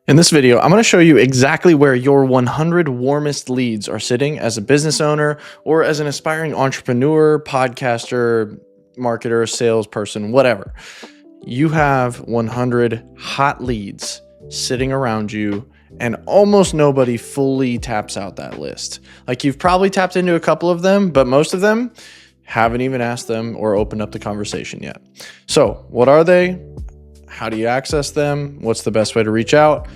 In this video, I'm going to show you exactly where your 100 warmest leads are sitting as a business owner or as an aspiring entrepreneur, podcaster, marketer, salesperson, whatever. You have 100 hot leads sitting around you, and almost nobody fully taps out that list. Like, you've probably tapped into a couple of them, but most of them haven't even asked them or opened up the conversation yet. So what are they? How do you access them? What's the best way to reach out?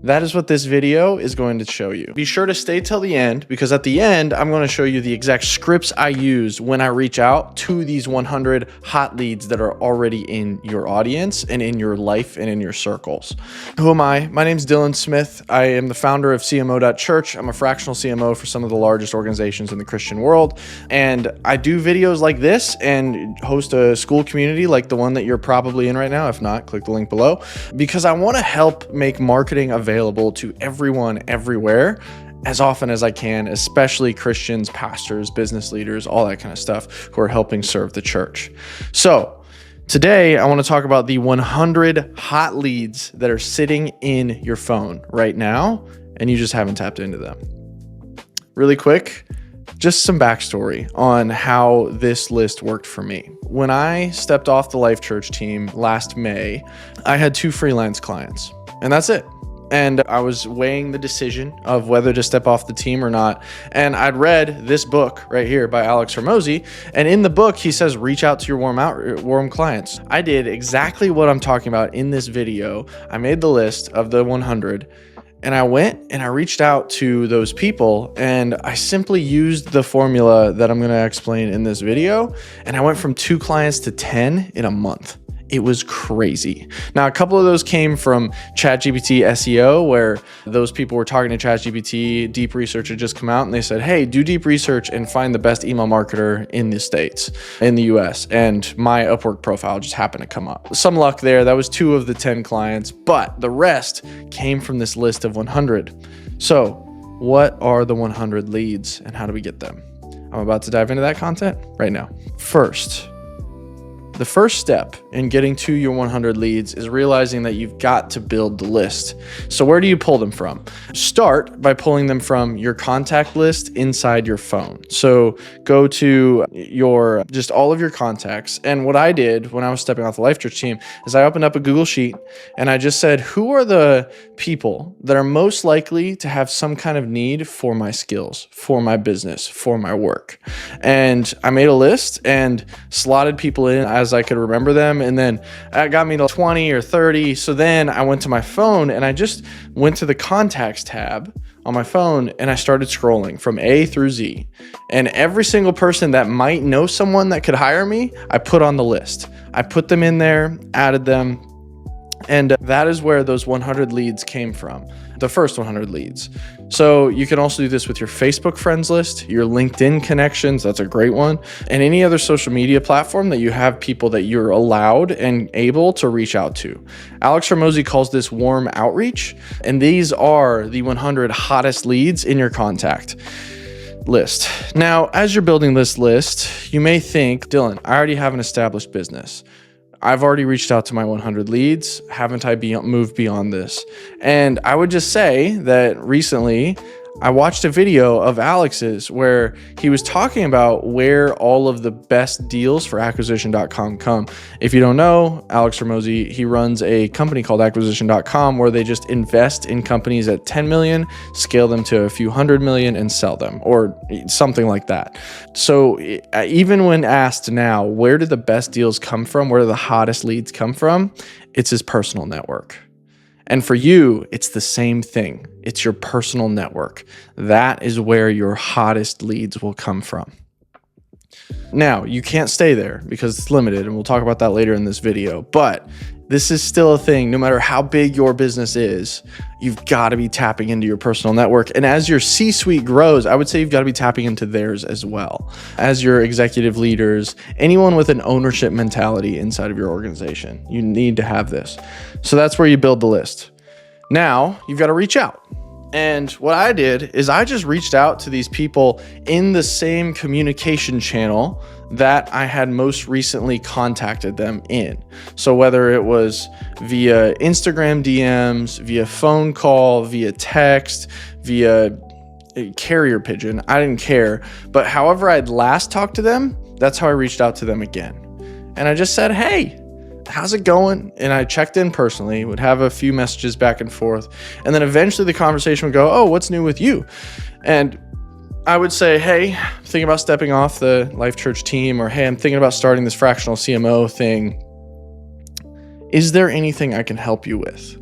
That is what this video is going to show you. Be sure to stay till the end, because at the end, I'm going to show you the exact scripts I use when I reach out to these 100 hot leads that are already in your audience and in your life and in your circles. Who am I? My name's Dylan Smith. I am the founder of CMO.Church. I'm a fractional CMO for some of the largest organizations in the Christian world. And I do videos like this and host a school community like the one that you're probably in right now. If not, click the link below, because I want to help make marketing available to everyone, everywhere, as often as I can, especially Christians, pastors, business leaders, all that kind of stuff who are helping serve the church. So today I want to talk about the 100 hot leads that are sitting in your phone right now, and you just haven't tapped into them. Really quick, just some backstory on how this list worked for me. When I stepped off the Life Church team last May, I had 2 freelance clients, and that's it. And I was weighing the decision of whether to step off the team or not. And I'd read this book right here by Alex Hormozi. And in the book, he says, reach out to your warm clients. I did exactly what I'm talking about in this video. I made the list of the 100, and I went and I reached out to those people, and I simply used the formula that I'm going to explain in this video. And I went from 2 clients to 10 in a month. It was crazy. Now, a couple of those came from ChatGPT SEO, where those people were talking to ChatGPT. Deep research had just come out, and they said, hey, do deep research and find the best email marketer in the States, in the US. And my Upwork profile just happened to come up. Some luck there. That was 2 of the 10 clients, but the rest came from this list of 100. So what are the 100 leads and how do we get them? I'm about to dive into that content right now. The first step in getting to your 100 leads is realizing that you've got to build the list. So where do you pull them from? Start by pulling them from your contact list inside your phone. So go to just all of your contacts. And what I did when I was stepping off the Life Church team is I opened up a Google Sheet and I just said, who are the people that are most likely to have some kind of need for my skills, for my business, for my work? And I made a list and slotted people in as I could remember them. And then that got me to 20 or 30. So then I went to my phone and I just went to the contacts tab on my phone and I started scrolling from A through Z. And every single person that might know someone that could hire me, I put on the list. I put them in there, added them. And that is where those 100 leads came from, the first 100 leads. So you can also do this with your Facebook friends list, your LinkedIn connections, that's a great one, and any other social media platform that you have people that you're allowed and able to reach out to. Alex Hormozi calls this warm outreach, and these are the 100 hottest leads in your contact list. Now, as you're building this list, you may think, Dylan, I already have an established business. I've already reached out to my 100 leads. Haven't I moved beyond this? And I would just say that recently I watched a video of Alex's where he was talking about where all of the best deals for acquisition.com come. If you don't know, Alex Hormozi, he runs a company called acquisition.com where they just invest in companies at 10 million, scale them to a few hundred million and sell them, or something like that. So even when asked now, where do the best deals come from? Where do the hottest leads come from? It's his personal network. And for you, it's the same thing. It's your personal network. That is where your hottest leads will come from. Now, you can't stay there because it's limited, and we'll talk about that later in this video. But this is still a thing. No matter how big your business is, you've got to be tapping into your personal network. And as your C-suite grows, I would say you've got to be tapping into theirs as well. As your executive leaders, anyone with an ownership mentality inside of your organization, you need to have this. So that's where you build the list. Now, you've got to reach out. And what I did is I just reached out to these people in the same communication channel that I had most recently contacted them in. So whether it was via Instagram DMs, via phone call, via text, via carrier pigeon, I didn't care. But however I'd last talked to them, that's how I reached out to them again. And I just said, hey, how's it going? And I checked in personally, would have a few messages back and forth. And then eventually the conversation would go, oh, what's new with you? And I would say, hey, I'm thinking about stepping off the Life Church team, or hey, I'm thinking about starting this fractional CMO thing. Is there anything I can help you with?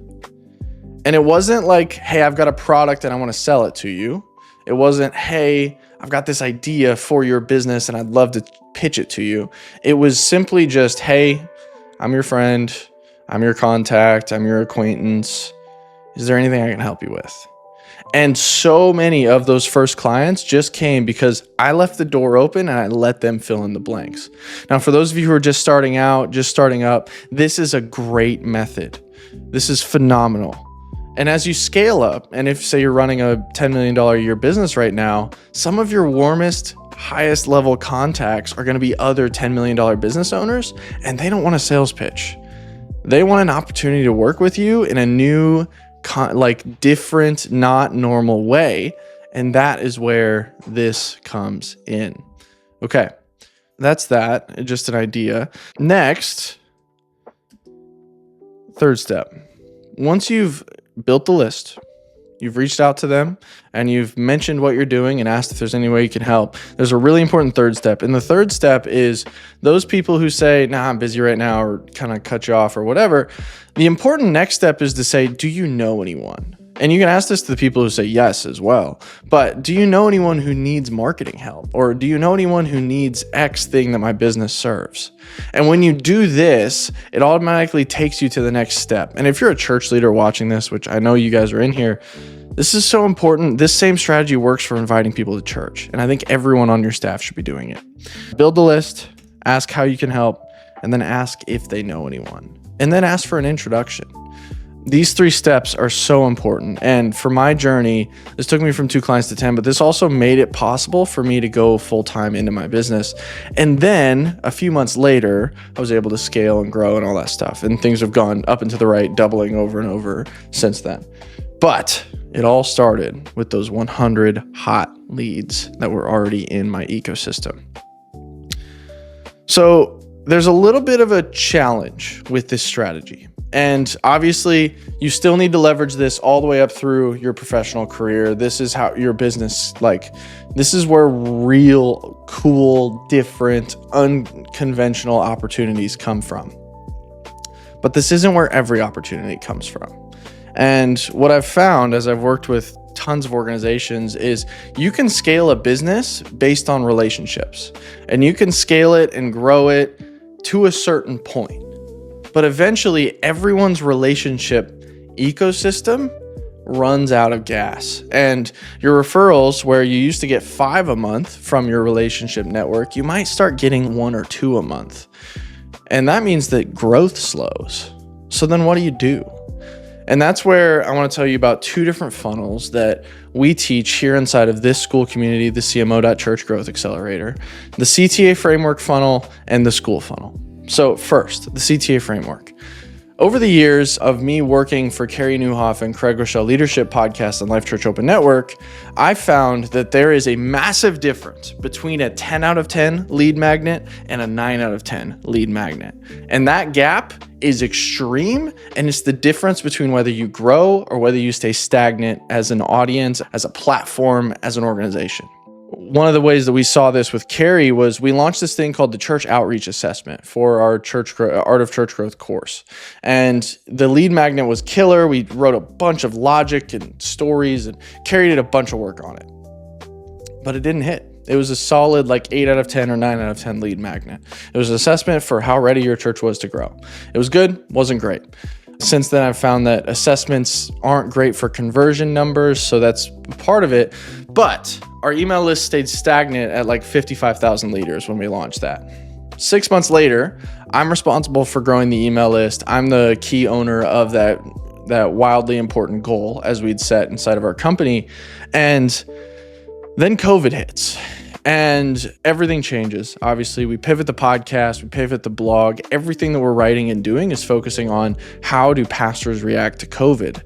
And it wasn't like, hey, I've got a product and I want to sell it to you. It wasn't, hey, I've got this idea for your business and I'd love to pitch it to you. It was simply just, hey, I'm your friend, I'm your contact, I'm your acquaintance. Is there anything I can help you with? And so many of those first clients just came because I left the door open and I let them fill in the blanks. Now, for those of you who are just starting out, just starting up, this is a great method. This is phenomenal. And as you scale up, and if say you're running a $10 million a year business right now, some of your warmest, highest level contacts are going to be other $10 million business owners, and they don't want a sales pitch. They want an opportunity to work with you in a new, different, not normal way. And that is where this comes in. Okay, that's that. Just an idea. Next, third step. Once you've built the list, you've reached out to them, and you've mentioned what you're doing and asked if there's any way you can help, there's a really important third step. And the third step is those people who say, nah, I'm busy right now, or kind of cut you off or whatever. The important next step is to say, do you know anyone? And you can ask this to the people who say yes as well. But do you know anyone who needs marketing help? Or do you know anyone who needs X thing that my business serves? And when you do this, it automatically takes you to the next step. And if you're a church leader watching this, which I know you guys are in here, this is so important. This same strategy works for inviting people to church. And I think everyone on your staff should be doing it. Build the list, ask how you can help, and then ask if they know anyone. And then ask for an introduction. These three steps are so important. And for my journey, this took me from 2 clients to 10, but this also made it possible for me to go full-time into my business. And then a few months later, I was able to scale and grow and all that stuff. And things have gone up and to the right, doubling over and over since then. But it all started with those 100 hot leads that were already in my ecosystem. So there's a little bit of a challenge with this strategy. And obviously, you still need to leverage this all the way up through your professional career. This is how your business, this is where real, cool, different, unconventional opportunities come from. But this isn't where every opportunity comes from. And what I've found as I've worked with tons of organizations is you can scale a business based on relationships. And you can scale it and grow it to a certain point. But eventually, everyone's relationship ecosystem runs out of gas. And your referrals, where you used to get 5 a month from your relationship network, you might start getting 1 or 2 a month. And that means that growth slows. So then what do? And that's where I want to tell you about 2 different funnels that we teach here inside of this school community, the CMO.Church Growth Accelerator, the CTA framework funnel and the school funnel. So first, the CTA framework. Over the years of me working for Carey Nieuwhof and Craig Rochelle Leadership Podcast and Life Church Open Network, I found that there is a massive difference between a 10 out of 10 lead magnet and a 9 out of 10 lead magnet. And that gap is extreme, and it's the difference between whether you grow or whether you stay stagnant as an audience, as a platform, as an organization. One of the ways that we saw this with Carey was we launched this thing called the Church Outreach Assessment for our Art of Church Growth course. And the lead magnet was killer. We wrote a bunch of logic and stories and Carey did a bunch of work on it. But it didn't hit. It was a solid 8 out of 10 or 9 out of 10 lead magnet. It was an assessment for how ready your church was to grow. It was good, wasn't great. Since then, I've found that assessments aren't great for conversion numbers, so that's part of it. But our email list stayed stagnant at 55,000 leaders when we launched that. 6 months later, I'm responsible for growing the email list. I'm the key owner of that that wildly important goal as we'd set inside of our company. And then COVID hits and everything changes. Obviously, we pivot the podcast, we pivot the blog. Everything that we're writing and doing is focusing on how do pastors react to COVID.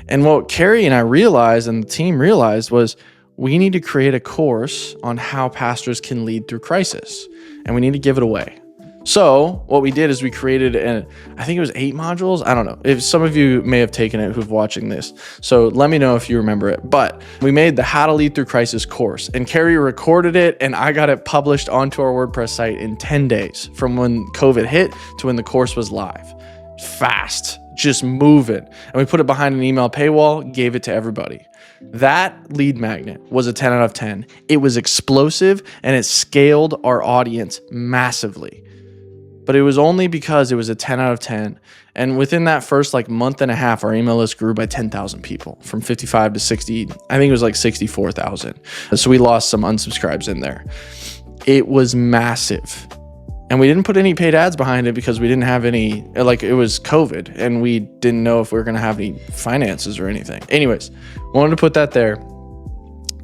And what Carrie and I realized and the team realized was we need to create a course on how pastors can lead through crisis, and we need to give it away. So what we did is we created I think it was 8 modules. I don't know if some of you may have taken it who've watching this. So let me know if you remember it. But we made the How to Lead Through Crisis course, and Carrie recorded it, and I got it published onto our WordPress site in 10 days from when COVID hit to when the course was live. Fast, just moving. And we put it behind an email paywall, gave it to everybody. That lead magnet was a 10 out of 10. It was explosive and it scaled our audience massively. But it was only because it was a 10 out of 10. And within that first month and a half, our email list grew by 10,000 people from 55 to 60. I think it was 64,000. So we lost some unsubscribes in there. It was massive. And we didn't put any paid ads behind it because we didn't have any, it was COVID and we didn't know if we were going to have any finances or anything. Anyways, wanted to put that there.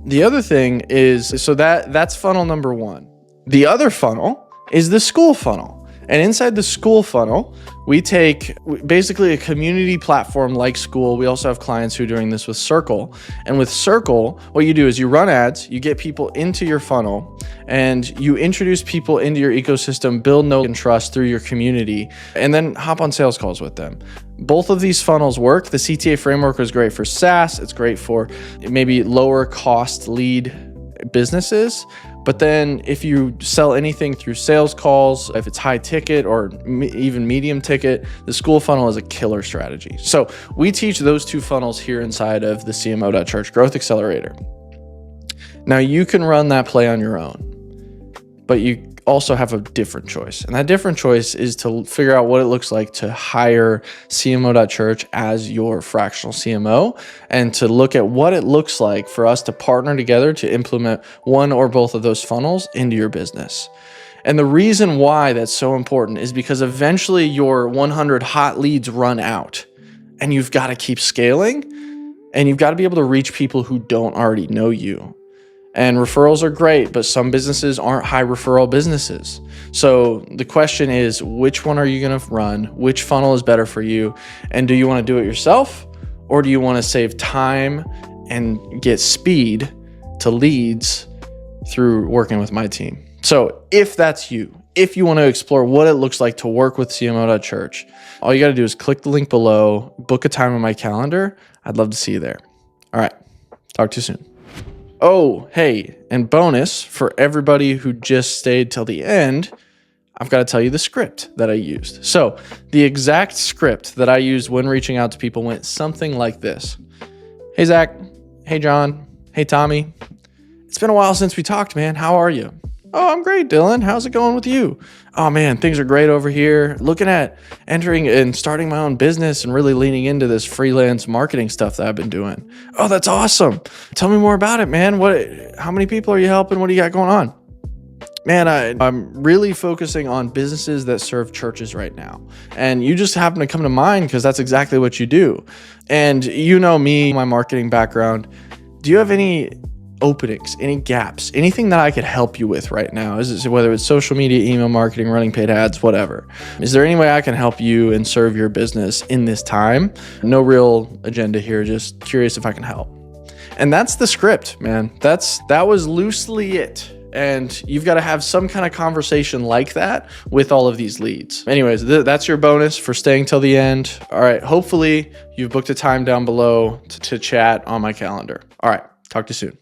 The other thing is, so that's funnel number 1. The other funnel is the school funnel. And inside the school funnel, we take basically a community platform like School. We also have clients who are doing this with Circle. And with Circle, what you do is you run ads, you get people into your funnel, and you introduce people into your ecosystem, build know and trust through your community, and then hop on sales calls with them. Both of these funnels work. The CTA framework is great for SaaS. It's great for maybe lower cost lead businesses. But then if you sell anything through sales calls, if it's high ticket or even medium ticket, the school funnel is a killer strategy. So we teach those 2 funnels here inside of the CMO.Church Growth Accelerator. Now you can run that play on your own, but you also have a different choice. And that different choice is to figure out what it looks like to hire CMO.Church as your fractional CMO, and to look at what it looks like for us to partner together to implement one or both of those funnels into your business. And the reason why that's so important is because eventually your 100 hot leads run out, and you've got to keep scaling, and you've got to be able to reach people who don't already know you. And referrals are great, but some businesses aren't high referral businesses. So the question is, which one are you going to run? Which funnel is better for you? And do you want to do it yourself, or do you want to save time and get speed to leads through working with my team? So if that's you, if you want to explore what it looks like to work with CMO.Church, all you got to do is click the link below, book a time on my calendar. I'd love to see you there. All right. Talk to you soon. Oh, hey, and bonus for everybody who just stayed till the end, I've got to tell you the script that I used. So the exact script that I used when reaching out to people went something like this. Hey, Zach. Hey, John. Hey, Tommy. It's been a while since we talked, man. How are you? Oh, I'm great, Dylan. How's it going with you? Oh, man, things are great over here. Looking at entering and starting my own business and really leaning into this freelance marketing stuff that I've been doing. Oh, that's awesome. Tell me more about it, man. How many people are you helping? What do you got going on? Man, I'm really focusing on businesses that serve churches right now. And you just happen to come to mind because that's exactly what you do. And you know me, my marketing background. Do you have any openings, any gaps, anything that I could help you with right now? Whether it's social media, email marketing, running paid ads, whatever. Is there any way I can help you and serve your business in this time? No real agenda here, just curious if I can help. And that's the script, man. That was loosely it. And you've got to have some kind of conversation like that with all of these leads. Anyways, that's your bonus for staying till the end. All right. Hopefully you've booked a time down below to chat on my calendar. All right. Talk to you soon.